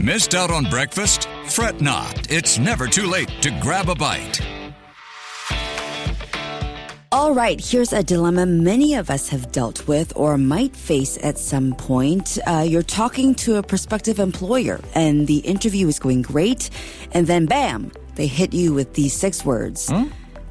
Missed out on breakfast? Fret not. It's never too late to grab a bite. All right, here's a dilemma many of us have dealt with or might face at some point. You're talking to a prospective employer and the interview is going great, and then bam, they hit you with these 6 words.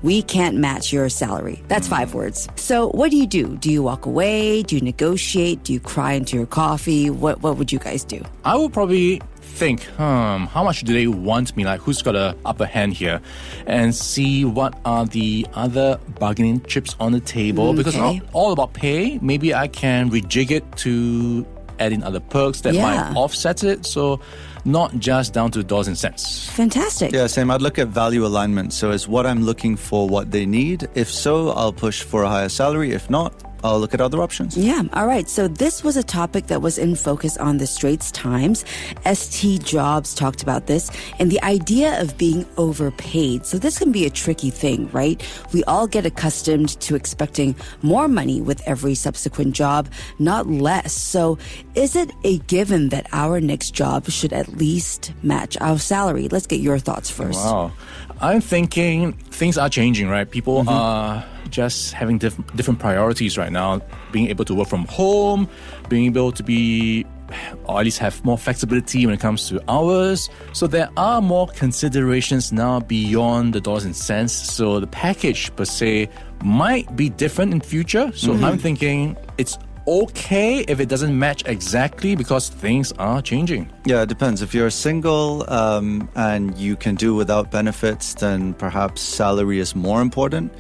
We can't match your salary. That's 5 words. So what do? Do you walk away? Do you negotiate? Do you cry into your coffee? What would you guys do? I would probably think, how much do they want me? Like, who's got a upper hand here? And see what are the other bargaining chips on the table. Because it's not all about pay. Maybe I can rejig it to add in other perks that might offset it. So not just down to dollars and cents. Fantastic. Yeah, same. I'd look at value alignment. So is what I'm looking for what they need? If so, I'll push for a higher salary. If not, I'll look at other options. Yeah. All right. So this was a topic that was in focus on the Straits Times. ST Jobs talked about this and the idea of being overpaid. So this can be a tricky thing, right? We all get accustomed to expecting more money with every subsequent job, not less. So is it a given that our next job should at least match our salary? Let's get your thoughts first. Wow. I'm thinking things are changing, right? People are just having different priorities right now. Being able to work from home, being able to be, or at least have more flexibility when it comes to hours. So there are more considerations now beyond the dollars and cents. So the package per se might be different in future. So I'm thinking it's okay if it doesn't match exactly because things are changing. Yeah, it depends. If you're single and you can do without benefits, then perhaps salary is more important.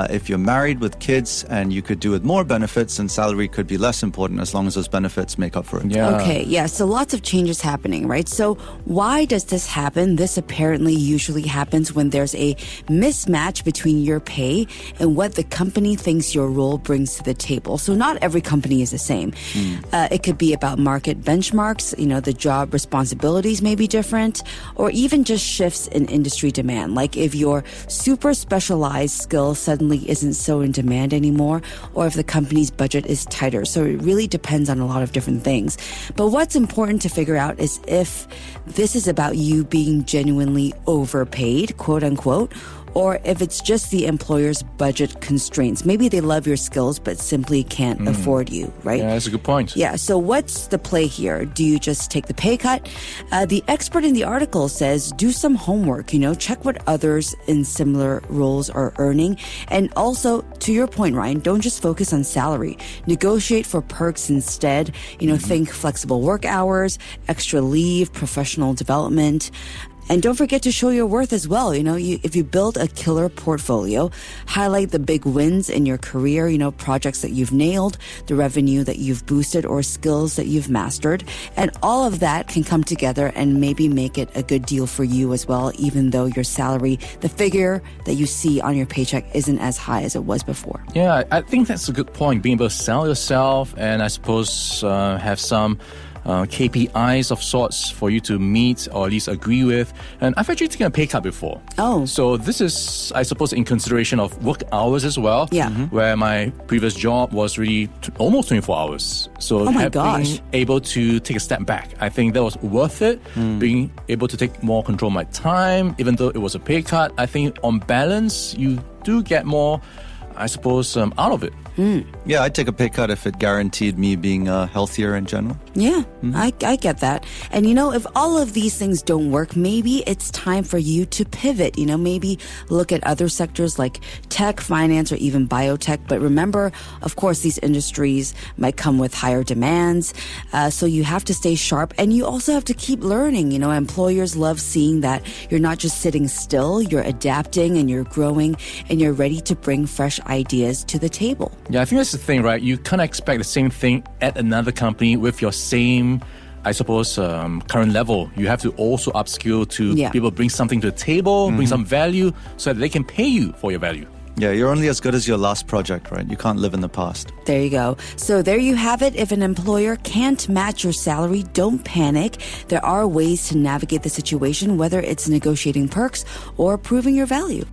If you're married with kids and you could do with more benefits, then salary could be less important as long as those benefits make up for it. Yeah. Okay, yeah, so lots of changes happening, right? So why does this happen? This apparently usually happens when there's a mismatch between your pay and what the company thinks your role brings to the table. So not every company is the same. It could be about market benchmarks, the job responsibilities may be different, or even just shifts in industry demand. Like if your super specialized skill suddenly isn't so in demand anymore, or if the company's budget is tighter. So it really depends on a lot of different things. But what's important to figure out is if this is about you being genuinely overpaid, quote unquote, or if it's just the employer's budget constraints. Maybe they love your skills but simply can't afford you, right? Yeah, that's a good point. Yeah, so what's the play here? Do you just take the pay cut? The expert in the article says do some homework, check what others in similar roles are earning. And also, to your point, Ryan, don't just focus on salary. Negotiate for perks instead. Think flexible work hours, extra leave, professional development. And don't forget to show your worth as well. If you build a killer portfolio, highlight the big wins in your career, projects that you've nailed, the revenue that you've boosted, or skills that you've mastered. And all of that can come together and maybe make it a good deal for you as well, even though your salary, the figure that you see on your paycheck isn't as high as it was before. Yeah, I think that's a good point. Being able to sell yourself and I suppose have some KPIs of sorts for you to meet or at least agree with. And I've actually taken a pay cut before. Oh. So this is, I suppose, in consideration of work hours as well. Yeah. Where my previous job was really almost 24 hours. So being able to take a step back, I think that was worth it. Being able to take more control of my time, even though it was a pay cut, I think on balance, you do get more, I suppose, out of it. Yeah, I'd take a pay cut if it guaranteed me being healthier in general. Yeah, I get that. And if all of these things don't work, maybe it's time for you to pivot, maybe look at other sectors like tech, finance, or even biotech. But remember, of course, these industries might come with higher demands. So you have to stay sharp and you also have to keep learning. Employers love seeing that you're not just sitting still, you're adapting and you're growing and you're ready to bring fresh ideas to the table. Yeah, I think that's the thing, right? You can't expect the same thing at another company with your same, I suppose, current level. You have to also upskill to be able to bring something to the table, bring some value so that they can pay you for your value. Yeah, you're only as good as your last project, right? You can't live in the past. There you go. So there you have it. If an employer can't match your salary, don't panic. There are ways to navigate the situation, whether it's negotiating perks or proving your value.